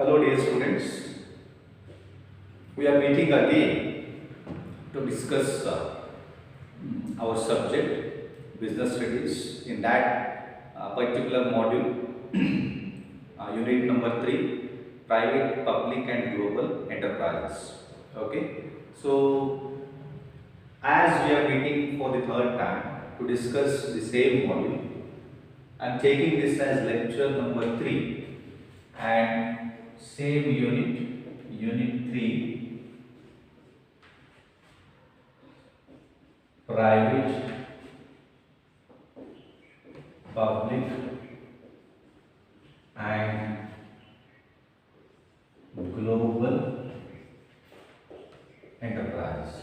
Hello dear students, we are meeting again to discuss our subject business studies. In that particular module, unit number 3, private, public and global enterprises. Okay, so as we are meeting for the third time to discuss the same module, I am taking this as lecture number 3 and same unit 3, private, public and global enterprise.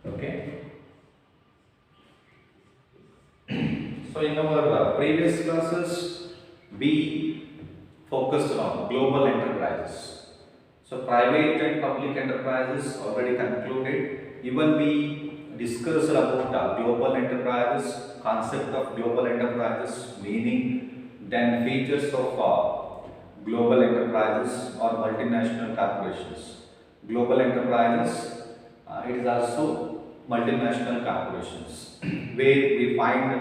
Okay. So in our previous classes, we focused on global enterprises. So private and public enterprises already concluded. Even we discussed about global enterprises, concept of global enterprises, meaning, then features of global enterprises or multinational corporations. Global enterprises, it is also multinational corporations where we find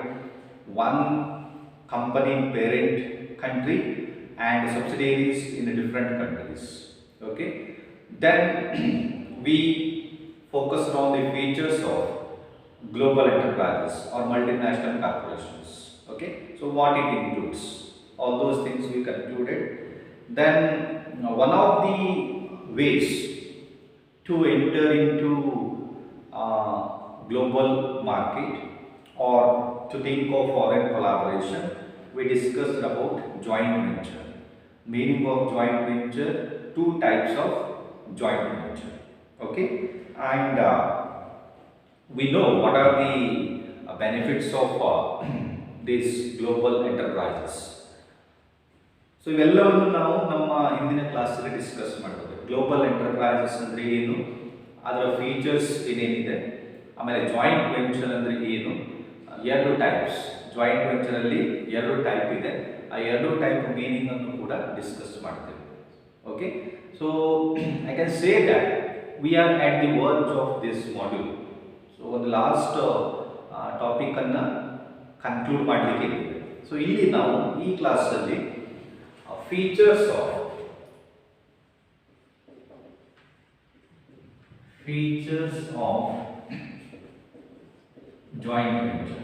one company in parent country and subsidiaries in different countries. Okay, then we focus on the features of global enterprises or multinational corporations. Okay, so what it includes, all those things we concluded. Then one of the ways to enter into global market or to think of foreign collaboration, we discussed about joint venture. Meaning of joint venture, two types of joint venture. Okay, and we know what are the benefits of these global enterprises. So ಇವೆಲ್ಲವನ್ನು ನಾವು ನಮ್ಮ ಹಿಂದಿನ ಕ್ಲಾಸಲ್ಲಿ discuss ಮಾಡಿದ್ವಿ. Global enterprises ಅಂದರೆ ಏನು, ಅದರ features ಏನೇನಿದೆ, ಆಮೇಲೆ ಜಾಯಿಂಟ್ ವೆಂಚರ್ ಅಂದರೆ ಏನು, ಎರಡು ಟೈಪ್ಸ್, ಜಾಯಿಂಟ್ ವೆಂಚರಲ್ಲಿ ಎರಡು ಟೈಪ್ ಇದೆ, ಆ ಎರಡು ಟೈಪ್ ಮೀನಿಂಗ್ ಅನ್ನು ಕೂಡ ಡಿಸ್ಕಸ್ ಮಾಡ್ತೇವೆ. Okay, so I can say that we are at the verge of this module. So ಒಂದು ಲಾಸ್ಟ್ ಟಾಪಿಕ್ ಅನ್ನು ಕನ್ಕ್ಲೂಡ್ ಮಾಡಲಿಕ್ಕೆ ಇದೆ. ಸೊ ಇಲ್ಲಿ ನಾವು ಈ ಕ್ಲಾಸಲ್ಲಿ features of joint venture.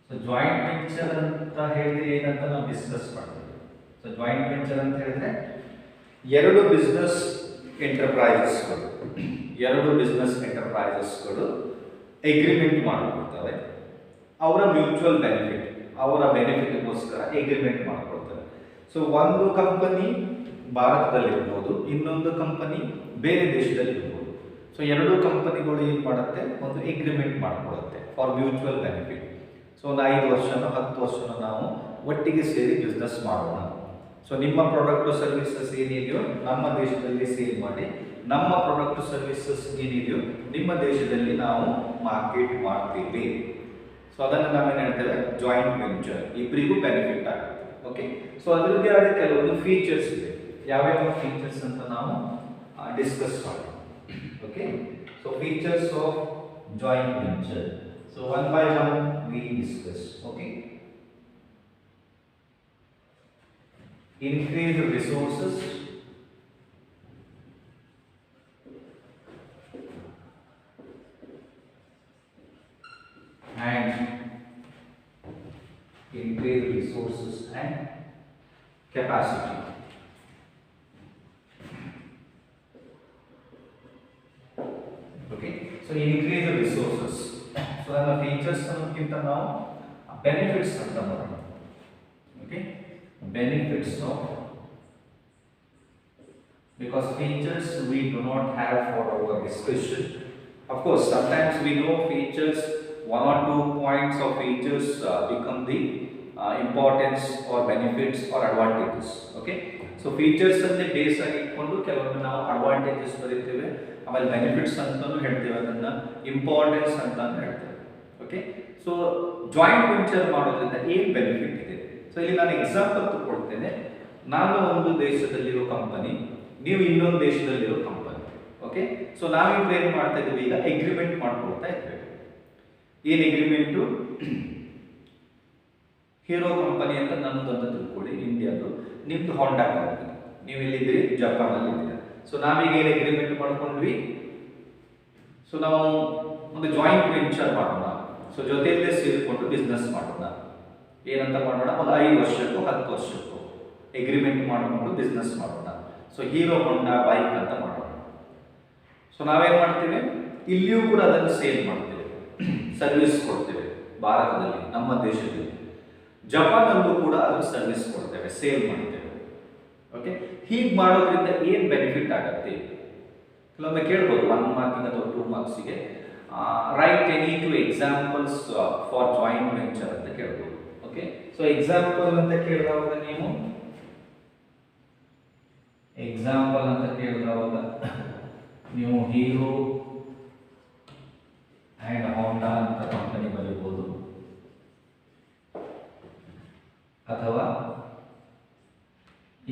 So joint venture ಅಂತ ಹೇಳಿದ್ರೆ ಏನಂತ ನಾವು ಡಿಸ್ಕಸ್ ಮಾಡ್ತೀವಿ. ಸೊ ಜಾಯಿಂಟ್ ವೆಂಚರ್ ಅಂತ ಹೇಳಿದ್ರೆ ಎರಡು ಬಿಸ್ನೆಸ್ ಎಂಟರ್ಪ್ರೈಸಸ್ಗಳು ಅಗ್ರಿಮೆಂಟ್ ಮಾಡಿಕೊಳ್ತವೆ. ಅವರ ಮ್ಯೂಚುವಲ್ ಬೆನಿಫಿಟ್, ಅವರ ಬೆನಿಫಿಟ್ಗೋಸ್ಕರ ಅಗ್ರಿಮೆಂಟ್ ಮಾಡ್ಕೊಳ್ತಾರೆ. ಸೊ ಒಂದು ಕಂಪನಿ ಭಾರತದಲ್ಲಿರ್ಬೋದು, ಇನ್ನೊಂದು ಕಂಪನಿ ಬೇರೆ ದೇಶದಲ್ಲಿರ್ಬೋದು. ಸೊ ಎರಡು ಕಂಪನಿಗಳು ಏನು ಮಾಡುತ್ತೆ, ಒಂದು ಅಗ್ರಿಮೆಂಟ್ ಮಾಡ್ಕೊಳ್ಳುತ್ತೆ ಫಾರ್ ಮ್ಯೂಚುವಲ್ ಬೆನಿಫಿಟ್. ಸೊ ಒಂದು 5 ವರ್ಷನೋ 10 ವರ್ಷನೋ ನಾವು ಒಟ್ಟಿಗೆ ಸೇರಿ ಬಿಸ್ನೆಸ್ ಮಾಡೋಣ. ಸೊ ನಿಮ್ಮ ಪ್ರಾಡಕ್ಟು ಸರ್ವಿಸಸ್ ಏನಿದೆಯೋ ನಮ್ಮ ದೇಶದಲ್ಲಿ ಸೇಲ್ ಮಾಡಿ, ನಮ್ಮ ಪ್ರಾಡಕ್ಟು ಸರ್ವಿಸಸ್ ಏನಿದೆಯೋ ನಿಮ್ಮ ದೇಶದಲ್ಲಿ ನಾವು ಮಾರ್ಕೆಟ್ ಮಾಡ್ತೀವಿ. ಸೊ ಅದನ್ನು ನಾವೇನು ಹೇಳ್ತೇವೆ, ಜಾಯಿಂಟ್ ವೆಂಚರ್. ಇಬ್ಬರಿಗೂ ಬೆನಿಫಿಟ್ ಆಗುತ್ತೆ. ಓಕೆ, ಸೊ ಅದರದ್ದೇ ಆದ ಕೆಲವೊಂದು ಫೀಚರ್ಸ್ ಇದೆ. ಯಾವ್ಯಾವ ಫೀಚರ್ಸ್ ಅಂತ ನಾವು ಡಿಸ್ಕಸ್ ಮಾಡೋಣ. Okay, so features of joint venture. So one by one we discuss. Okay, increase resources, and increase resources and capacity. Okay, so increase the resources. So the features ಅನ್ನೋಕ್ಕಿಂತ ನಾವು benefits ಅಂತ ನೋಡೋಣ. Okay, benefits of, because features we do not have for our discussion. Of course, sometimes we know features, 1 or 2 points of features become the importance or benefits or advantages. Okay, so features ಅಂದ್ರೆ base ಆಗಿ ಇಟ್ಕೊಂಡು ಕೆಲವೊಮ್ಮೆ ನಾವು advantages ಬರೀತೇವೆ, ಆಮೇಲೆ benefits ಅಂತಾನು ಹೇಳ್ತೇವೆ, ಅದನ್ನ importance ಅಂತಾನು ಹೇಳ್ತೇವೆ. ಓಕೆ, ಸೊ ಜಾಯಿಂಟ್ ವೆಂಚರ್ ಮಾಡೋದ್ರಿಂದ ಏನು ಬೆನಿಫಿಟ್ ಇದೆ? ಸೊ ಇಲ್ಲಿ ನಾನು ಎಕ್ಸಾಂಪಲ್ ತಗೊಳ್ತೇನೆ. ನಾನು ಒಂದು ದೇಶದಲ್ಲಿರೋ ಕಂಪನಿ, ನೀವು ಇನ್ನೊಂದು ದೇಶದಲ್ಲಿರೋ ಕಂಪನಿ. ಓಕೆ, ಸೊ ನಾವಿಬ್ರು ಏನು ಮಾಡ್ತಾ ಇದ್ದೀವಿ ಈಗ? ಅಗ್ರಿಮೆಂಟ್ ಮಾಡ್ಕೊಳ್ತಾ ಇದ್ದೇವೆ. ಏನು ಅಗ್ರಿಮೆಂಟು? ಹೀರೋ ಕಂಪನಿ ಅಂತ ನಮ್ಮದು ಅಂತ ತಿಳ್ಕೊಳ್ಳಿ, ಇಂಡಿಯಾದು. ನಿಮ್ದು ಹೋಂಡಾ ಕಂಪನಿ, ನೀವು ಎಲ್ಲಿದ್ದೀರಿ? ಜಪಾನಲ್ಲಿ ಇದ್ದೀರಾ. ಸೊ ನಾವೀಗ ಏನು ಅಗ್ರಿಮೆಂಟ್ ಮಾಡ್ಕೊಂಡ್ವಿ? ಸೊ ನಾವು ಒಂದು ಜಾಯಿಂಟ್ ವೆಂಚರ್ ಮಾಡೋಣ. ಸೊ ಜೊತೆಯಲ್ಲೇ ಸೇರಿಕೊಂಡು ಬಿಸ್ನೆಸ್ ಮಾಡೋಣ. ಏನಂತ ಮಾಡೋಣ? ಒಂದು 5 ವರ್ಷಕ್ಕೂ 10 ವರ್ಷಕ್ಕೂ ಅಗ್ರಿಮೆಂಟ್ ಮಾಡಿಕೊಂಡು ಬಿಸ್ನೆಸ್ ಮಾಡೋಣ. ಸೊ ಹೀರೋ ಹೋಂಡಾ ಬೈಕ್ ಅಂತ ಮಾಡೋಣ. ಸೊ ನಾವೇನು ಮಾಡ್ತೇವೆ? ಇಲ್ಲಿಯೂ ಕೂಡ ಅದನ್ನು ಸೇಲ್ ಮಾಡ್ತೇವೆ, ಸರ್ವಿಸ್ ಕೊಡ್ತೇವೆ. ಭಾರತದಲ್ಲಿ, ನಮ್ಮ ದೇಶದಲ್ಲಿ. ಜಪಾನಲ್ಲೂ ಕೂಡ ಅದನ್ನು ಸರ್ವಿಸ್ ಕೊಡ್ತೇವೆ, ಸೇಲ್ ಮಾಡ್ತೇವೆ. ಓಕೆ, ಹೀಗೆ ಮಾಡೋದ್ರಿಂದ ಏನು ಬೆನಿಫಿಟ್ ಆಗುತ್ತೆ? ಕೆಲವೊಮ್ಮೆ ಕೇಳ್ಬೋದು 1 ಮಾರ್ಕಿಂಗ್ ಅಥವಾ 2 ಮಾರ್ಕ್ಸಿಗೆ write any 2 examples for joint venture ಅಂತ ಕೇಳ್ಬೋದು. ಓಕೆ, ಸೊ ಎಕ್ಸಾಂಪಲ್ ಅಂತ ಕೇಳಿದಾಗ ನೀವು ನೀವು ಹೀರೋ ಆ್ಯಂಡ್ ಹೋಂಡಾ ಅಂತ ಕಂಪನಿ ಬರೀಬೋದು, ಅಥವಾ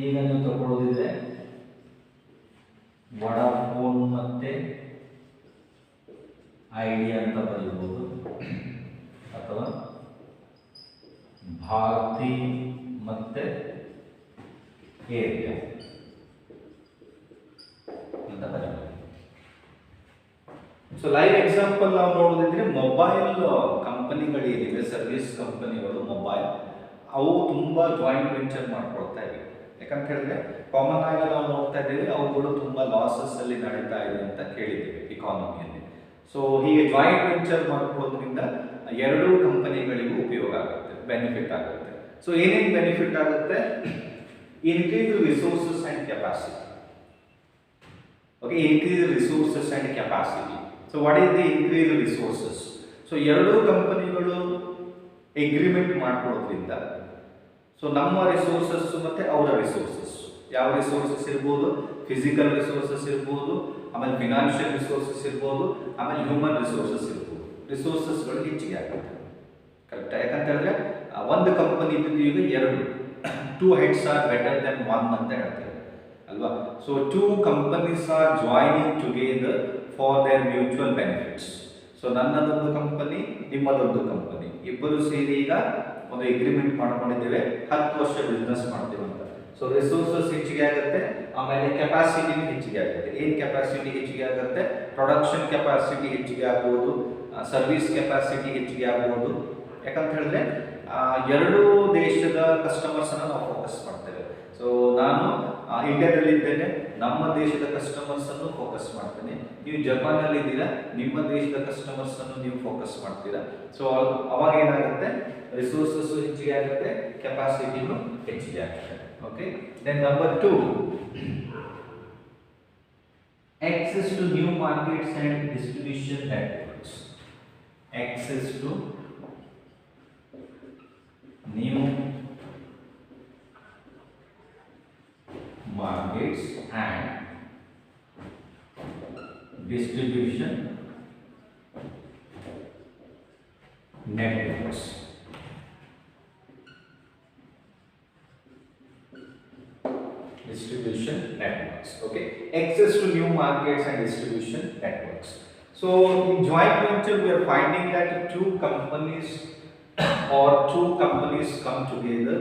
ಈಗ ನೀವು ತಗೊಳ್ಳೋದಿದ್ರೆ ವಡಾಫೋನ್ ಮತ್ತೆ ಐಡಿಯಾ ಅಂತ ಬರೀಬೋದು, ಅಥವಾ ಭಾರತಿ ಮತ್ತೆ ಏರಿಯಾ ಅಂತ ಬರೀಬೋದು. ಸೊ ಲೈವ್ ಎಕ್ಸಾಂಪಲ್ ನಾವು ನೋಡೋದಿದ್ರೆ ಮೊಬೈಲ್ ಕಂಪನಿಗಳೇನಿವೆ, ಸರ್ವಿಸ್ ಕಂಪನಿಗಳು ಮೊಬೈಲ್, ಅವು ತುಂಬಾ ಜಾಯಿಂಟ್ ವೆಂಚರ್ ಮಾಡ್ಕೊಳ್ತಾ ಇವೆ. ಯಾಕಂತ ಹೇಳಿದ್ರೆ ಕಾಮನ್ ಆಗಿ ನಾವು ನೋಡ್ತಾ ಇದ್ದೇವೆ, ಅವುಗಳು ತುಂಬಾ ಲಾಸಸ್ ಅಲ್ಲಿ ನಡೀತಾ ಇದೆ ಅಂತ ಕೇಳಿದ್ದೇವೆ ಇಕಾನಮಿಯಲ್ಲಿ. ಸೊ ಹೀಗೆ ಜಾಯಿಂಟ್ ವೆಂಚರ್ ಮಾಡ್ಕೊಳ್ಳೋದ್ರಿಂದ ಎರಡೂ ಕಂಪನಿಗಳಿಗೂ ಉಪಯೋಗ ಆಗುತ್ತೆ, ಬೆನಿಫಿಟ್ ಆಗುತ್ತೆ. ಸೊ ಏನೇನು ಬೆನಿಫಿಟ್ ಆಗುತ್ತೆ? Increase resources and capacity. Okay, increase resources and capacity. So what is the increase resources? So ಎರಡೂ ಕಂಪನಿಗಳು ಅಗ್ರಿಮೆಂಟ್ ಮಾಡ್ಕೊಳ್ಳೋದ್ರಿಂದ ಸೊ ನಮ್ಮ ರಿಸೋರ್ಸಸ್ ಮತ್ತೆ ಅವರ ರಿಸೋರ್ಸಸ್, ಯಾವ ರಿಸೋರ್ಸಸ್ ಇರ್ಬೋದು? ಫಿಸಿಕಲ್ ರಿಸೋರ್ಸಸ್ ಇರ್ಬೋದು, ಆಮೇಲೆ ಫಿನಾನ್ಷಿಯಲ್ ರಿಸೋರ್ಸಸ್ ಇರ್ಬೋದು, ಆಮೇಲೆ ಹ್ಯೂಮನ್ ರಿಸೋರ್ಸಸ್ ಇರ್ಬೋದು. ರಿಸೋರ್ಸಸ್ಗಳು ಹೆಚ್ಚಿಗೆ ಆಗುತ್ತೆ. ಕರೆಕ್ಟ್? ಯಾಕಂತ ಹೇಳಿದ್ರೆ ಒಂದು ಕಂಪನಿ ಇದ್ದು ಈಗ ಎರಡು, 2 heads are better than 1 ಅಂತ ಹೇಳ್ತೇವೆ ಅಲ್ವಾ? So 2 companies are joining together for their mutual benefits. So ನನ್ನದೊಂದು ಕಂಪನಿ, ನಿಮ್ಮದೊಂದು ಕಂಪನಿ, ಇಬ್ಬರು ಸೇರಿ ಈಗ ಒಂದು ಅಗ್ರಿಮೆಂಟ್ ಮಾಡ್ಕೊಂಡಿದ್ದೇವೆ, 10 ವರ್ಷ ಬಿಸ್ನೆಸ್ ಮಾಡ್ತೀವಿ ಅಂತ. ಸೊ ರಿಸೋರ್ಸಸ್ ಹೆಚ್ಚಿಗೆ ಆಗುತ್ತೆ, ಆಮೇಲೆ ಕೆಪಾಸಿಟಿ ಹೆಚ್ಚಿಗೆ ಆಗುತ್ತೆ. ಏನು ಕೆಪಾಸಿಟಿ ಹೆಚ್ಚಿಗೆ ಆಗುತ್ತೆ? ಪ್ರೊಡಕ್ಷನ್ ಕೆಪಾಸಿಟಿ ಹೆಚ್ಚಿಗೆ ಆಗ್ಬೋದು, ಸರ್ವಿಸ್ ಕೆಪಾಸಿಟಿ ಹೆಚ್ಚಿಗೆ ಆಗ್ಬೋದು. ಯಾಕಂತ ಹೇಳಿದ್ರೆ ಎರಡೂ ದೇಶದ ಕಸ್ಟಮರ್ಸ್ ಅನ್ನು ನಾವು ಫೋಕಸ್ ಮಾಡ್ತೇವೆ. ಸೊ ನಾನು ಇಂಡಿಯಾದಲ್ಲಿದ್ದೇನೆ, ನಮ್ಮ ದೇಶದ ಕಸ್ಟಮರ್ಸ್ ಅನ್ನು ಫೋಕಸ್ ಮಾಡ್ತೇನೆ. ನೀವು ಜಪಾನಲ್ಲಿ ಇದ್ದೀರಾ, ನಿಮ್ಮ ದೇಶದ ಕಸ್ಟಮರ್ಸ್ ಅನ್ನು ನೀವು ಫೋಕಸ್ ಮಾಡ್ತೀರಾ. ಸೊ ಅವಾಗ ಏನಾಗುತ್ತೆ? ರಿಸೋರ್ಸಸ್ ಹೆಚ್ಚಿಗೆ ಆಗುತ್ತೆ, ಕೆಪಾಸಿಟಿನೂ ಹೆಚ್ಚಿಗೆ ಆಗುತ್ತೆ. Okay, then number 2, access to new markets and distribution networks. Access to new markets and distribution networks. Distribution networks. Okay, access to new markets and distribution networks. So in joint venture we are finding that two companies come together,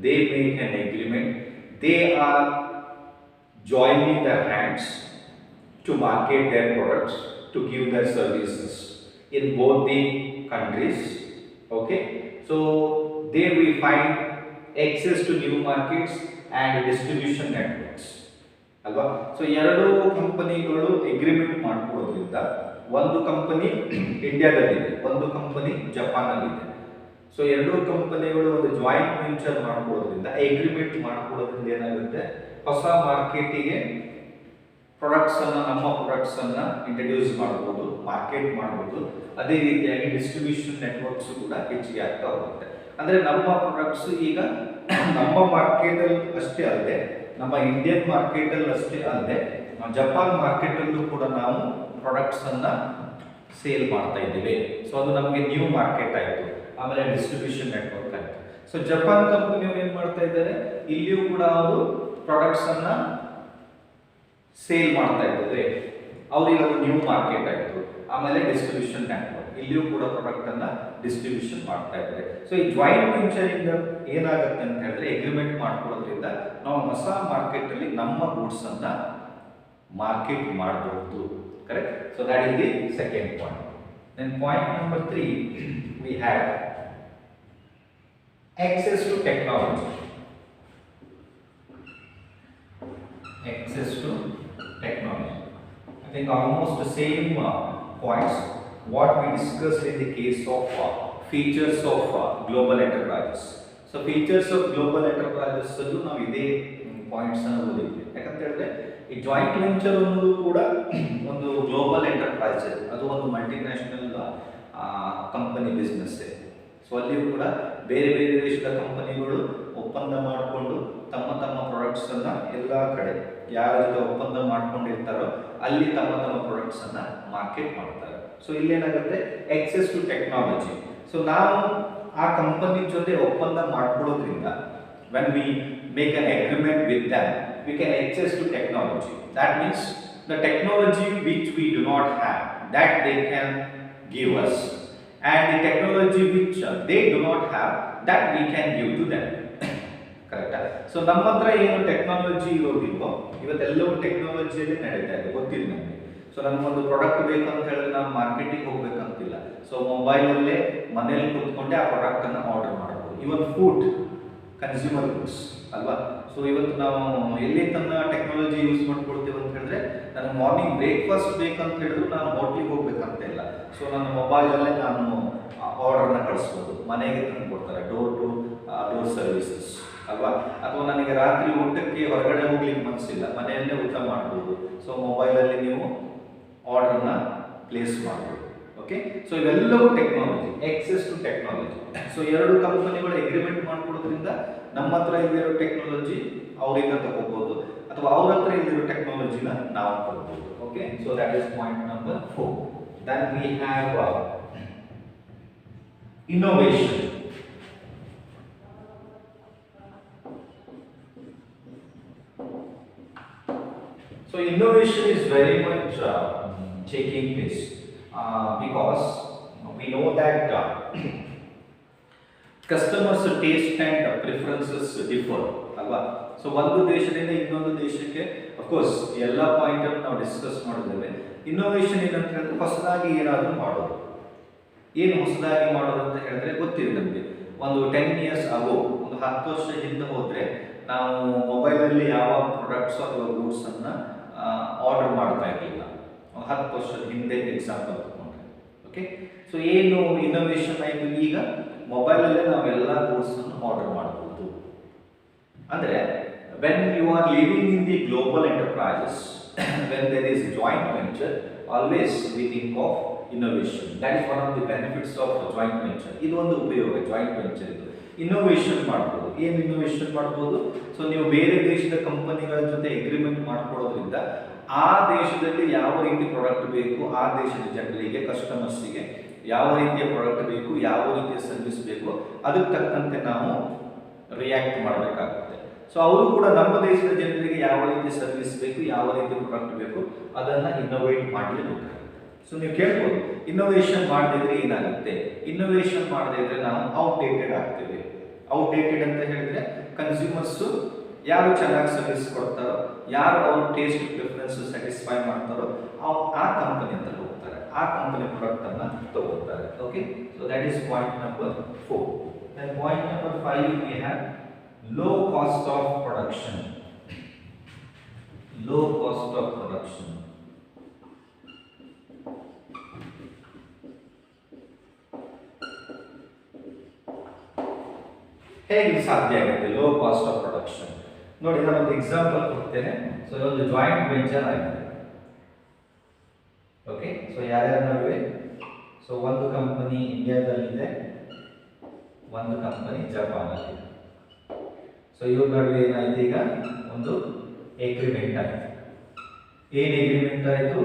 they make an agreement, they are joining their hands to market their products, to give their services in both the countries. Okay, so there we find access to new markets and distribution networks ಅಲ್ವಾ? So ಎರಡು ಕಂಪನಿಗಳು agreement ಮಾಡ್ಕೊಳ್ಳೋದ್ರಿಂದ, ಒಂದು company ಇಂಡಿಯಾದಲ್ಲಿದೆ, ಒಂದು company ಜಪಾನಲ್ಲಿದೆ. So ಎರಡೂ ಕಂಪನಿಗಳು ಒಂದು joint venture ಮಾಡ್ಕೊಳ್ಳೋದ್ರಿಂದ, ಅಗ್ರಿಮೆಂಟ್ ಮಾಡ್ಕೊಳ್ಳೋದ್ರಿಂದ ಏನಾಗುತ್ತೆ? ಹೊಸ ಮಾರ್ಕೆಟಿಗೆ ಪ್ರಾಡಕ್ಟ್ಸ್ ಅನ್ನ, ನಮ್ಮ ಪ್ರಾಡಕ್ಟ್ಸ್ ಅನ್ನ ಇಂಟ್ರೊಡ್ಯೂಸ್ ಮಾಡಬಹುದು, ಮಾರ್ಕೆಟ್ ಮಾಡಬಹುದು. ಅದೇ ರೀತಿಯಾಗಿ ಡಿಸ್ಟ್ರಿಬ್ಯೂಷನ್ ನೆಟ್ವರ್ಕ್ಸ್ ಕೂಡ ಹೆಚ್ಚಿಗೆ ಆಗ್ತಾ ಹೋಗುತ್ತೆ. ಅಂದ್ರೆ ನಮ್ಮ ಪ್ರಾಡಕ್ಟ್ಸ್ ಈಗ ನಮ್ಮ ಮಾರ್ಕೆಟ್ ಅಲ್ಲಿ ಅಷ್ಟೇ ಅಲ್ಲದೆ, ನಮ್ಮ ಇಂಡಿಯನ್ ಮಾರ್ಕೆಟ್ ಅಲ್ಲಿ ಅಷ್ಟೇ ಅಲ್ಲದೆ, ಜಪಾನ್ ಮಾರ್ಕೆಟ್ ಅಲ್ಲೂ ಕೂಡ ನಾವು ಪ್ರಾಡಕ್ಟ್ಸ್ ಅನ್ನ ಸೇಲ್ ಮಾಡ್ತಾ ಇದ್ದೀವಿ. ಸೊ ಅದು ನಮಗೆ ನ್ಯೂ ಮಾರ್ಕೆಟ್ ಆಯಿತು. ಆಮೇಲೆ ಡಿಸ್ಟ್ರಿಬ್ಯೂಷನ್ ನೆಟ್ವರ್ಕ್ ಆಯಿತು. ಸೊ ಜಪಾನ್ ಕಂಪನಿಯವರು ಏನು ಮಾಡ್ತಾ ಇದ್ದಾರೆ, ಇಲ್ಲಿಯೂ ಕೂಡ ಅವರು ಪ್ರಾಡಕ್ಟ್ಸ್ ಅನ್ನ ಸೇಲ್ ಮಾಡ್ತಾ ಇದ್ದಾರೆ. ಅವ್ರಿಗೆ ಅದು ನ್ಯೂ ಮಾರ್ಕೆಟ್ ಆಯಿತು. ಆಮೇಲೆ ಡಿಸ್ಟ್ರಿಬ್ಯೂಷನ್ ನೆಟ್ವರ್ಕ್, ಇಲ್ಲಿಯೂ ಕೂಡ ಪ್ರಾಡಕ್ಟ್ ಅನ್ನ ಡಿಸ್ಟ್ರಿಬ್ಯೂಷನ್ ಮಾಡ್ತಾ ಇದ್ದಾರೆ. ಸೊ ಈ ಜಾಯಿಂಟ್ ವೆಂಚರ್ ಇಂದ ಏನಾಗುತ್ತೆ ಅಂತ ಹೇಳಿದ್ರೆ, ಅಗ್ರಿಮೆಂಟ್ ಮಾಡ್ಕೊಳ್ಳೋದ್ರಿಂದ ನಾವು ಹೊಸ ಮಾರ್ಕೆಟ್ ಅಲ್ಲಿ ನಮ್ಮ ಗೂಡ್ಸ್ ಅನ್ನ ಮಾರ್ಕೆಟ್ ಮಾಡಬಹುದು. Correct. So that is the second point. Then point number 3 we have access to technology. Access to technology. I think almost the same points what we discussed in the case of features of global enterprises. So features of global enterprises ಅಲ್ಲೂ ನಾವು ಇದೇ points ಅನ್ನು ಓದಿದ್ವಿ. ಯಾಕಂತ ಹೇಳಿದ್ರೆ ಈ joint venture ಅನ್ನೋದು ಕೂಡ ಒಂದು ಗ್ಲೋಬಲ್ ಎಂಟರ್ಪ್ರೈಸ್, ಅದು ಒಂದು ಮಲ್ಟಿನ್ಯಾಷನಲ್ ಕಂಪನಿ ಬಿಸ್ನೆಸ್. ಸೊ ಅಲ್ಲಿಯೂ ಕೂಡ ಬೇರೆ ಬೇರೆ ದೇಶದ ಕಂಪನಿಗಳು ಒಪ್ಪಂದ ಮಾಡಿಕೊಂಡು ತಮ್ಮ ತಮ್ಮ ಪ್ರಾಡಕ್ಟ್ಸ್ ಅನ್ನ ಎಲ್ಲ ಕಡೆ ಯಾರ ಜೊತೆ ಒಪ್ಪಂದ ಮಾಡ್ಕೊಂಡಿರ್ತಾರೋ ಅಲ್ಲಿ ತಮ್ಮ ತಮ್ಮ ಪ್ರಾಡಕ್ಟ್ಸ್ ಅನ್ನ ಮಾರ್ಕೆಟ್ ಮಾಡ್ತಾರೆ. ಸೊ ಇಲ್ಲೇನಾಗುತ್ತೆ, ಎಕ್ಸೆಸ್ ಟು ಟೆಕ್ನಾಲಜಿ. ಸೊ ನಾವು ಆ ಕಂಪನಿ ಜೊತೆ ಒಪ್ಪಂದ ಮಾಡ್ಕೊಳ್ಳೋದ್ರಿಂದ when we make an agreement with them, we can access to technology. That means the technology which we do not have, that they can give us, and the technology which they do not have, that we can give to them. ಕರೆಕ್ಟಾ? So ನಮ್ಮ ಹತ್ರ ಏನು technology ಇರೋದಿಲ್ವೋ, ಇವತ್ತೆಲ್ಲವೂ ಟೆಕ್ನಾಲಜಿಯಲ್ಲಿ ನಡೀತಾ ಇದೆ, ಗೊತ್ತಿಲ್ಲ ನಮಗೆ. So ನಮಗೊಂದು product ಬೇಕಂತ ಹೇಳಿದ್ರೆ ನಾವು ಮಾರ್ಕೆಟಿಗೆ ಹೋಗ್ಬೇಕಂತಿಲ್ಲ. ಸೊ ಮೊಬೈಲಲ್ಲೇ ಮನೇಲಿ ಕೂತ್ಕೊಂಡೆ ಆ ಪ್ರಾಡಕ್ಟ್ ಅನ್ನು ಆರ್ಡರ್ ಮಾಡಬಹುದು. ಇವನ್ ಫುಡ್, ಕನ್ಸ್ಯೂಮರ್ ಗುಡ್ಸ್ ಅಲ್ವಾ. ಸೊ ಇವತ್ತು ನಾವು ಎಲ್ಲಿ ತನ್ನ ಟೆಕ್ನಾಲಜಿ ಯೂಸ್ ಮಾಡ್ಕೊಳ್ತೀವಿ ಅಂತ ಹೇಳಿದ್ರೆ, ನನಗೆ ಮಾರ್ನಿಂಗ್ ಬ್ರೇಕ್ಫಾಸ್ಟ್ ಬೇಕಂತ ಹೇಳಿದ್ರು ನಾನು ಹೋಟ್ಲಿಗೆ ಹೋಗ್ಬೇಕಂತ ಇಲ್ಲ. ಸೊ ನನ್ನ ಮೊಬೈಲಲ್ಲೇ ನಾನು ಆರ್ಡರ್ನ ಕಳಿಸ್ಬೋದು, ಮನೆಗೆ ತಂದು ಕೊಡ್ತಾರೆ, ಡೋರ್ ಟು ಡೋರ್ ಸರ್ವಿಸಸ್ ಅಲ್ವಾ. ಅಥವಾ ನನಗೆ ರಾತ್ರಿ ಊಟಕ್ಕೆ ಹೊರಗಡೆ ಹೋಗ್ಲಿಕ್ಕೆ ಮನಸ್ಸಿಲ್ಲ, ಮನೆಯಲ್ಲೇ ಊಟ ಮಾಡ್ಬೋದು. ಸೊ ಮೊಬೈಲಲ್ಲಿ ನೀವು ಆರ್ಡರ್ನ ಪ್ಲೇಸ್ ಮಾಡ್ಬೋದು. ಓಕೆ. ಸೊ ಇವೆಲ್ಲವೂ technology, access to technology. So ಎರಡು ಕಂಪನಿಗಳು ಅಗ್ರಿಮೆಂಟ್ ಮಾಡ್ಕೊಳ್ಳೋದ್ರಿಂದ ನಮ್ಮ ಹತ್ರ ಇಲ್ಲಿರೋ ಟೆಕ್ನಾಲಜಿ ಅವರಿಂದ ತಗೋಬಹುದು, ಅಥವಾ ಅವ್ರ ಹತ್ರ ಇಲ್ಲಿರೋ ಟೆಕ್ನಾಲಜಿನ ನಾವು ತಗೋಬಹುದು. Okay. So that is point number 4. Then we have innovation. So innovation is very much taking place because we know that customers' taste and preferences differ ಅಲ್ವಾ. ಸೊ ಒಂದು ದೇಶದಿಂದ ಇನ್ನೊಂದು ದೇಶಕ್ಕೆ ಅಫ್ಕೋರ್ಸ್ ಎಲ್ಲ ಪಾಯಿಂಟ್ ಅನ್ನು ನಾವು ಡಿಸ್ಕಸ್ ಮಾಡಿದ್ದೇವೆ. ಇನ್ನೋವೇಷನ್ ಏನಂತ ಹೇಳಿದ್ರೆ ಹೊಸದಾಗಿ ಏನಾದರೂ ಮಾಡೋದು. ಏನು ಹೊಸದಾಗಿ ಮಾಡೋದು ಅಂತ ಹೇಳಿದ್ರೆ ಗೊತ್ತಿದೆ ನಮಗೆ. ಒಂದು 10 years ಆಗೋ, ಒಂದು 10 ವರ್ಷ ಹಿಂದೆ ಹೋದರೆ ನಾವು ಮೊಬೈಲಲ್ಲಿ ಯಾವ ಪ್ರಾಡಕ್ಟ್ಸ್ ಅಥವಾ ಗೂಡ್ಸ್ ಅನ್ನ ಆರ್ಡರ್ ಮಾಡ್ತಾ ಇರಲಿಲ್ಲ. 10 ವರ್ಷದ ಹಿಂದೆ ಎಕ್ಸಾಂಪಲ್ ತಗೊಂಡ್ರೆ. ಓಕೆ. ಸೊ ಏನು ಇನ್ನೋವೇಷನ್ ಆಯಿತು, ಈಗ ಮೊಬೈಲಲ್ಲೇ ನಾವೆಲ್ಲ ಗೂಡ್ಸ್ ಅನ್ನು ಆರ್ಡರ್ ಮಾಡಬಹುದು. ಅಂದರೆ when you are living in the global enterprises, when there is joint venture, always we think of innovation. That is one of the benefits of joint venture. ಇದು ಒಂದು ಉಪಯೋಗ ಜಾಯಿಂಟ್ ವೆಂಚರ್ ಇದು. Innovation ಮಾಡ್ಬೋದು. ಏನು innovation ಮಾಡ್ಬೋದು? So ನೀವು ಬೇರೆ ದೇಶದ ಕಂಪನಿಗಳ ಜೊತೆ ಅಗ್ರಿಮೆಂಟ್ ಮಾಡ್ಕೊಳ್ಳೋದ್ರಿಂದ ಆ ದೇಶದಲ್ಲಿ ಯಾವ ರೀತಿ ಪ್ರಾಡಕ್ಟ್ ಬೇಕು, ಆ ದೇಶದ ಜನರಿಗೆ, ಕಸ್ಟಮರ್ಸಿಗೆ ಯಾವ ರೀತಿಯ ಪ್ರಾಡಕ್ಟ್ ಬೇಕು, ಯಾವ ರೀತಿಯ ಸರ್ವಿಸ್ ಬೇಕು, ಅದಕ್ಕೆ ತಕ್ಕಂತೆ ನಾವು ರಿಯಾಕ್ಟ್ ಮಾಡಬೇಕಾಗುತ್ತೆ. ಸೊ ಅವರು ಕೂಡ ನಮ್ಮ ದೇಶದ ಜನರಿಗೆ ಯಾವ ರೀತಿ ಸರ್ವಿಸ್ ಬೇಕು, ಯಾವ ರೀತಿ ಪ್ರಾಡಕ್ಟ್ ಬೇಕು, ಅದನ್ನು ಇನ್ನೋವೇಟ್ ಮಾಡಲೇಬೇಕಾಗುತ್ತೆ. ಸೊ ನೀವು ಕೇಳ್ಬೋದು, ಇನ್ನೋವೇಷನ್ ಮಾಡದಿದ್ರೆ ಏನಾಗುತ್ತೆ? ಇನ್ನೋವೇಷನ್ ಮಾಡದೇ ಇದ್ರೆ ನಾವು ಔಟ್ಡೇಟೆಡ್ ಆಗ್ತೇವೆ. ಔಟ್ಡೇಟೆಡ್ ಅಂತ ಹೇಳಿದ್ರೆ ಕನ್ಸ್ಯೂಮರ್ಸು ಯಾರು ಚೆನ್ನಾಗಿ ಸರ್ವಿಸ್ ಕೊಡ್ತಾರೋ, ಯಾರು ಅವ್ರ ಟೇಸ್ಟ್ ಪ್ರಿಫರೆನ್ಸ್ ಸ್ಯಾಟಿಸ್ಫೈ ಮಾಡ್ತಾರೋ ಆ ಕಂಪನಿ ಅಂತ ಹೋಗ್ತಾರೆ, ಆ ಕಂಪನಿ ಪ್ರಾಡಕ್ಟ್ ಅನ್ನ ತಗೋತಾರೆ. Okay. So that is point number 4. Then point number 5 we have low cost of production. Low cost of production. ಹೇಗೆ ಸಾಧ್ಯ ಆಗುತ್ತೆ ಲೋ ಕಾಸ್ಟ್ ಆಫ್ ಪ್ರೊಡಕ್ಷನ್? ನೋಡಿ, ನಾನೊಂದು ಎಕ್ಸಾಂಪಲ್ ಕೊಡ್ತೇನೆ. ಸೊ ಇದೊಂದು ಜಾಯಿಂಟ್ ವೆಂಚರ್ ಆಗಿದೆ. ಓಕೆ. ಸೊ ಯಾರ್ಯಾರ ನಡುವೆ? ಸೊ ಒಂದು ಕಂಪನಿ ಇಂಡಿಯಾದಲ್ಲಿದೆ, ಒಂದು ಕಂಪನಿ ಜಪಾನಲ್ಲಿ. ಸೊ ಇವ್ರ ನಡುವೆ ಏನಾಯ್ತು, ಈಗ ಒಂದು ಎಗ್ರಿಮೆಂಟ್ ಆಯಿತು. ಏನು ಎಗ್ರಿಮೆಂಟ್ ಆಯಿತು?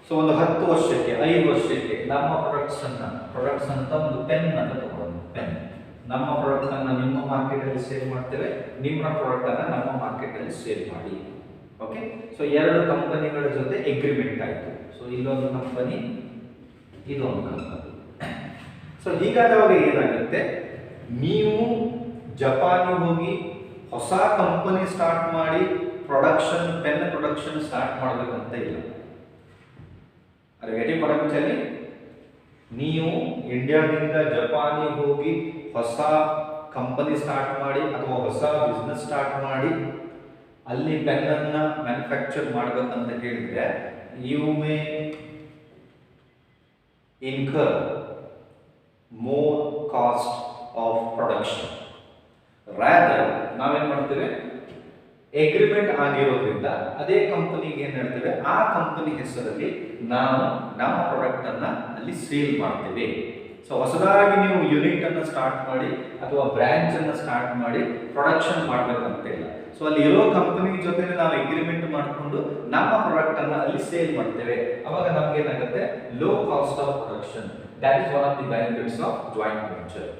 ಸೊ ಒಂದು 10 ವರ್ಷಕ್ಕೆ 5 ವರ್ಷಕ್ಕೆ ನಮ್ಮ ಪ್ರಾಡಕ್ಟ್ಸ್ ಅಂತ ಒಂದು ಪೆನ್ ಅಂತ ತಗೊಳ್ಳೋದು. ಪೆನ್ ನಮ್ಮ ಪ್ರಾಡಕ್ಟ್ ಅನ್ನ ನಿಮ್ಮ ಮಾರ್ಕೆಟ್ ಅಲ್ಲಿ ಸೇಲ್ ಮಾಡ್ತೇವೆ, ನಿಮ್ಮ ಪ್ರಾಡಕ್ಟ್ ಅನ್ನ ನಮ್ಮ ಮಾರ್ಕೆಟ್ ಅಲ್ಲಿ ಸೇಲ್ ಮಾಡಿ. ಓಕೆ, ಸೊ ಎರಡು ಕಂಪನಿಗಳ ಜೊತೆ ಅಗ್ರಿಮೆಂಟ್ ಆಯಿತು. ಸೊ ಇಲ್ಲೊಂದು ಕಂಪನಿ, ಇದೊಂದು ಕಂಪನಿ. ಸೊ ಹೀಗಾದವಾಗ ಏನಾಗುತ್ತೆ, ನೀವು ಜಪಾನಿಗೆ ಹೋಗಿ ಹೊಸ ಕಂಪನಿ ಸ್ಟಾರ್ಟ್ ಮಾಡಿ ಪ್ರೊಡಕ್ಷನ್, ಪೆನ್ ಪ್ರೊಡಕ್ಷನ್ ಸ್ಟಾರ್ಟ್ ಮಾಡಬೇಕಂತ ಇಲ್ಲ. Getting what I am telling? ನೀವು ಇಂಡಿಯಾದಿಂದ ಜಪಾನಿಗೆ ಹೋಗಿ ಹೊಸ ಕಂಪನಿ ಸ್ಟಾರ್ಟ್ ಮಾಡಿ ಅಥವಾ ಹೊಸ ಬಿಸ್ನೆಸ್ ಸ್ಟಾರ್ಟ್ ಮಾಡಿ ಅಲ್ಲಿ ಪೆನ್ ಅನ್ನ ಮ್ಯಾನುಫ್ಯಾಕ್ಚರ್ ಮಾಡಬೇಕಂತ ಹೇಳಿದ್ರೆ you may incur more cost of production. Rather ನಾವೇನ್ ಮಾಡ್ತೇವೆ, ಅಗ್ರಿಮೆಂಟ್ ಆಗಿರೋದ್ರಿಂದ ಅದೇ ಕಂಪನಿಗೆ ಏನ್ ಹೇಳ್ತೇವೆ, ಆ ಕಂಪನಿ ಹೆಸರಲ್ಲಿ ನಾವು ನಮ್ಮ ಪ್ರಾಡಕ್ಟ್ ಅನ್ನ ಅಲ್ಲಿ ಸೇಲ್ ಮಾಡ್ತೇವೆ. ಸೊ ಹೊಸದಾಗಿ ನೀವು ಯೂನಿಟ್ ಅನ್ನ ಸ್ಟಾರ್ಟ್ ಮಾಡಿ ಅಥವಾ ಬ್ರಾಂಚ್ ಅನ್ನ ಸ್ಟಾರ್ಟ್ ಮಾಡಿ ಪ್ರೊಡಕ್ಷನ್ ಮಾಡ್ಬೇಕಂತ ಇಲ್ಲ. ಸೊ ಅಲ್ಲಿ ಇರೋ ಕಂಪನಿ ಜೊತೆ ನಾವು ಅಗ್ರಿಮೆಂಟ್ ಮಾಡಿಕೊಂಡು ನಮ್ಮ ಪ್ರಾಡಕ್ಟ್ ಅನ್ನ ಅಲ್ಲಿ ಸೇಲ್ ಮಾಡ್ತೇವೆ. ಅವಾಗ ನಮ್ಗೆ ಏನಾಗುತ್ತೆ, low cost of production. That is one of the benefits of joint venture.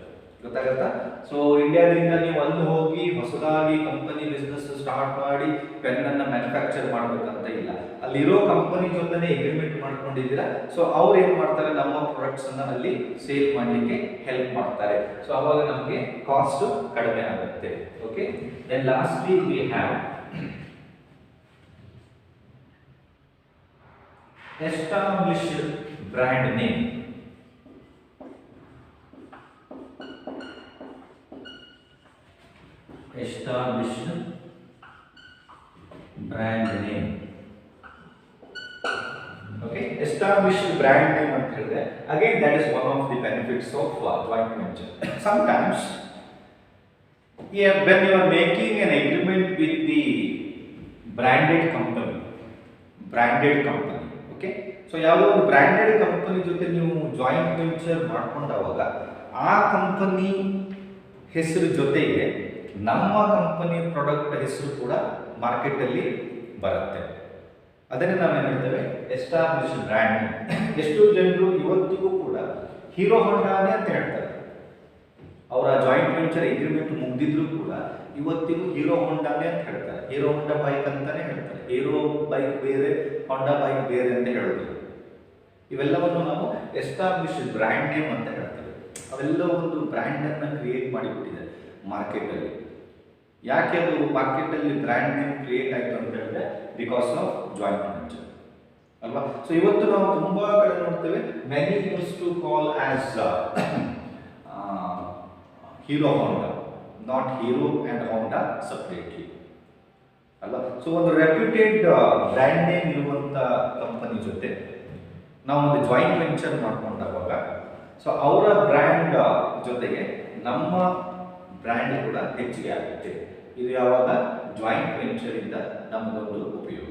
ಗೊತ್ತಾಗತ್ತಾ? ಸೊ ಇಂಡಿಯಾದಿಂದ ನೀವು ಅಲ್ಲಿ ಹೋಗಿ ಹೊಸದಾಗಿ ಕಂಪನಿ ಬಿಸ್ನೆಸ್ ಸ್ಟಾರ್ಟ್ ಮಾಡಿ ಪೆನ್ ಅನ್ನ ಮ್ಯಾನುಫ್ಯಾಕ್ಚರ್ ಮಾಡ್ಬೇಕಂತ ಇಲ್ಲ. ಅಲ್ಲಿರೋ ಕಂಪನಿ ಜೊತೆನೆ ಅಗ್ರಿಮೆಂಟ್ ಮಾಡ್ಕೊಂಡಿದ್ದೀರಾ. ಸೊ ಅವ್ರು ಏನ್ ಮಾಡ್ತಾರೆ, ನಮ್ಮ ಪ್ರಾಡಕ್ಟ್ಸ್ ಅನ್ನ ಅಲ್ಲಿ ಸೇಲ್ ಮಾಡಲಿಕ್ಕೆ ಹೆಲ್ಪ್ ಮಾಡ್ತಾರೆ. ಸೊ ಅವಾಗ ನಮಗೆ ಕಾಸ್ಟ್ ಕಡಿಮೆ ಆಗುತ್ತೆ. Okay, then lastly we have established brand name. Established brand name. Okay, established brand name ಅಂತ ಹೇಳಿದ್ರೆ again that is one of the benefits of joint venture. Sometimes when you are making an agreement with the branded company, okay, so ಯಾವುದೋ ಒಂದು branded company ಜೊತೆ ನೀವು joint venture ಮಾಡ್ಕೊಂಡಾಗ ಆ company ಹೆಸರು ಜೊತೆಗೆ ನಮ್ಮ ಕಂಪನಿ ಪ್ರಾಡಕ್ಟ್ ಹೆಸರು ಕೂಡ ಮಾರ್ಕೆಟ್ ಅಲ್ಲಿ ಬರುತ್ತೆ. ಅದನ್ನೇ ನಾವೇನು ಹೇಳ್ತೇವೆ, ಎಸ್ಟಾಬ್ಲಿಷ್ ಬ್ರ್ಯಾಂಡ್. ಎಷ್ಟು ಜನರು ಇವತ್ತಿಗೂ ಕೂಡ ಹೀರೋ ಹೊಂಡಾನೇ ಅಂತ ಹೇಳ್ತಾರೆ. ಅವರ ಜಾಯಿಂಟ್ ವೆಂಚರ್ ಅಗ್ರಿಮೆಂಟ್ ಮುಗ್ದಿದ್ರು ಕೂಡ ಇವತ್ತಿಗೂ ಹೀರೋ ಹೊಂಡಾನೇ ಅಂತ ಹೇಳ್ತಾರೆ. ಹೀರೋ ಹೊಂಡಾ ಬೈಕ್ ಅಂತಾನೆ ಹೇಳ್ತಾರೆ. ಹೀರೋ ಬೈಕ್ ಬೇರೆ, ಹೊಂಡಾ ಬೈಕ್ ಬೇರೆ ಅಂತ ಹೇಳೋದು. ಇವೆಲ್ಲವನ್ನು ನಾವು ಎಸ್ಟಾಬ್ಲಿಷ್ ಬ್ರ್ಯಾಂಡ್ ನೇಮ್ ಅಂತ ಹೇಳ್ತೇವೆ. ಅವೆಲ್ಲ ಒಂದು ಬ್ರ್ಯಾಂಡ್ ಅನ್ನ ಕ್ರಿಯೇಟ್ ಮಾಡಿಬಿಟ್ಟಿದೆ ಮಾರ್ಕೆಟ್ ಅಲ್ಲಿ. ಯಾಕೆ ಅದು ಮಾರ್ಕೆಟ್ ಅಲ್ಲಿ ಬ್ರ್ಯಾಂಡ್ ನೇಮ್ ಕ್ರಿಯೇಟ್ ಆಯ್ತು ಅಂತ ಹೇಳಿದ್ರೆ ಬಿಕಾಸ್ ಆಫ್ ಜಾಯಿಂಟ್ ವೆಂಚರ್ ಅಲ್ವಾ. ಸೊ ಇವತ್ತು ನಾವು ತುಂಬಾ ಕಡೆ ನೋಡ್ತೇವೆ, many use to call as Hero Honda, not Hero and Honda separately ಅಲ್ವಾ. ಸೊ ಒಂದು ರೆಪ್ಯೂಟೆಡ್ ಬ್ರ್ಯಾಂಡ್ ನೇಮ್ ಇರುವಂತ ಕಂಪನಿ ಜೊತೆ ನಾವು ಒಂದು ಜಾಯಿಂಟ್ ವೆಂಚರ್ ಮಾಡ್ಕೊಂಡಾಗ ಸೊ ಅವರ ಬ್ರ್ಯಾಂಡ್ ಜೊತೆಗೆ ನಮ್ಮ ಬ್ರ್ಯಾಂಡ್ ಕೂಡ ಹೆಚ್ಚಿಗೆ ಆಗುತ್ತೆ. ಇದು ಯಾವಾಗ ಜಾಯಿಂಟ್ ವೆಂಚರ್ ಇಂದ ನಮಗೊಂದು ಉಪಯೋಗ.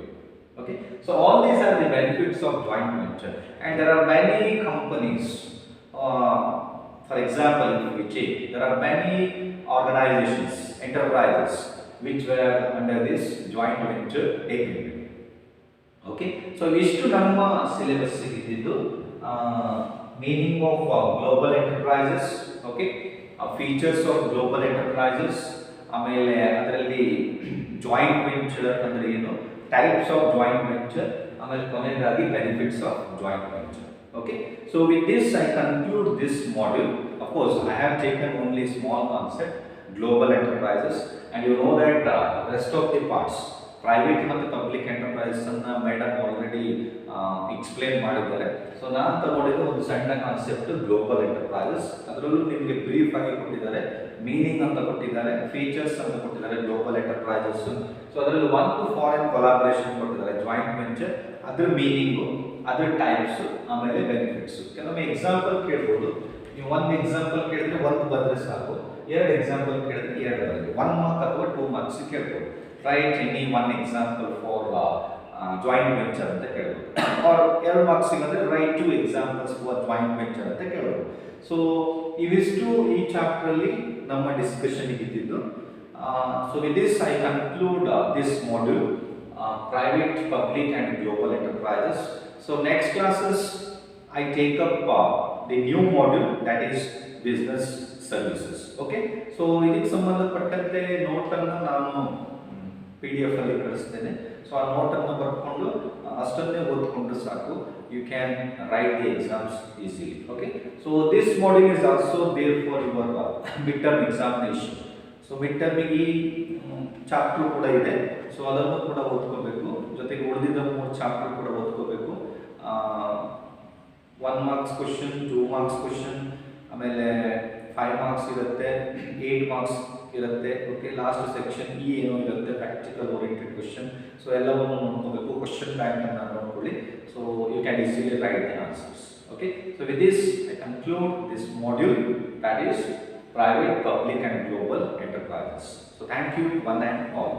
Okay, so all these are the benefits of joint venture and there are many companies. For example, if we take, there are many organisations, enterprises which were under this joint venture agreement. Okay, so ಇಷ್ಟು ನಮ್ಮ syllabus ಇದ್ದಿದ್ದು meaning of global enterprises, okay, features of global enterprises, ಆಮೇಲೆ ಅದರಲ್ಲಿ joint venture ಅಂದ್ರೆ ಏನು, types of joint venture, ಆಮೇಲೆ ಕೊನೆಯದಾಗಿ benefits of joint venture. Okay, so with this I conclude this module. Of course I have taken only small concept, global enterprises, and you know that rest of the parts, private ಮತ್ತು public enterprises ಅನ್ನ madam already explain ಮಾಡಿದ್ದಾರೆ. So ನಾನು ತಗೊಂಡಿದ್ದು ಒಂದು ಸಣ್ಣ concept global enterprises. ಅದರಲ್ಲೂ ನಿಮಗೆ brief ಆಗಿ ಕೊಟ್ಟಿದ್ದಾರೆ, ಮೀನಿಂಗ್ ಅಂತ ಕೊಟ್ಟಿದ್ದಾರೆ, ಫೀಚರ್ಸ್ ಅಂತ ಕೊಟ್ಟಿದ್ದಾರೆ ಗ್ಲೋಬಲ್ ಎಂಟರ್ಪ್ರೈಸಸ್. ಸೊ ಅದರಲ್ಲಿ 1 to ಫಾರಿನ್ ಕೊಲಾಬರೇಷನ್ ಕೊಟ್ಟಿದ್ದಾರೆ, ಜಾಯಿಂಟ್ ವೆಂಚರ್, ಅದ್ರ ಮೀನಿಂಗು, ಅದ್ರ ಟೈಪ್ಸ್, ಆಮೇಲೆ ಬೆನಿಫಿಟ್ಸ್. ಕೆಲವೊಮ್ಮೆ ಎಕ್ಸಾಂಪಲ್ ಕೇಳ್ಬೋದು. ನೀವು ಒಂದು ಎಕ್ಸಾಂಪಲ್ ಕೇಳಿದ್ರೆ ಒಂದು ಬಂದ್ರೆ ಸಾಕು, ಎರಡು ಎಕ್ಸಾಂಪಲ್ ಕೇಳಿದ್ರೆ ಎರಡು ಬರಲಿ, 1 ಮಾರ್ಕ್ ಅಥವಾ 2 ಮಾರ್ಕ್ಸ್ ಕೇಳ್ಬೋದು. Right any one example for joint venture ಅಂತ ಕೇಳ್ಬೋದು. ಆರ್ 2 ಮಾರ್ಕ್ಸ್ ಅಂದ್ರೆ right 2 examples for joint venture ಅಂತ ಕೇಳ್ಬೋದು. ಸೊ ಇವಿಷ್ಟು ಈ ಚಾಪ್ಟರ್ ಅಲ್ಲಿ ನಮ್ಮ ಡಿಸ್ಕಷನ್ ಇದ್ದಿದ್ದು. So with this I conclude this module, private, public and global enterprises. So next classes I take up the new module, that is business services. Okay. So ಇದಕ್ಕೆ ಸಂಬಂಧಪಟ್ಟಂತೆ note ಅನ್ನು ನಾನು PDF ಅಲ್ಲಿ ಕಳಿಸ್ತೇನೆ. So ಆ note ಅನ್ನು ಬರ್ಕೊಂಡು ಅಷ್ಟನ್ನೇ ಓದ್ಕೊಂಡ್ರೆ ಸಾಕು. You can write the exams easily. Okay. So this module is also there for your midterm examination. So midterm ಗೆ ಚಾಪ್ಟರ್ ಕೂಡ ಇದೆ. ಸೊ ಅದನ್ನು ಕೂಡ ಓದ್ಕೋಬೇಕು. ಜೊತೆಗೆ ಉಳಿದಿದ್ದ 3 ಚಾಪ್ಟರ್ ಕೂಡ ಓದ್ಕೋಬೇಕು. 1 ಮಾರ್ಕ್ಸ್ ಕ್ವೆಶ್ಚನ್, 2 ಮಾರ್ಕ್ಸ್ ಕ್ವೆಶ್ಚನ್, ಆಮೇಲೆ 5 ಮಾರ್ಕ್ಸ್ ಇರುತ್ತೆ, 8 ಮಾರ್ಕ್ಸ್ ಇರುತ್ತೆ. ಓಕೆ. ಲಾಸ್ಟ್ ಸೆಕ್ಷನ್ ಏನೋ ಇರುತ್ತೆ, ಪ್ರಾಕ್ಟಿಕಲ್ ಓರಿಯೆಂಟೆಡ್ ಕ್ವೆಶ್ಚನ್. ಸೊ ಎಲ್ಲವನ್ನು ನೋಡ್ಕೋಬೇಕು. ಕ್ವೆಶ್ಚನ್ ಬ್ಯಾಂಕ್ ಅನ್ನು ನೋಡ್ಕೊಳ್ಳಿ. So you can easily write the answers. Okay. So with this I conclude this module, that is private, public and global enterprises. So thank you one and all.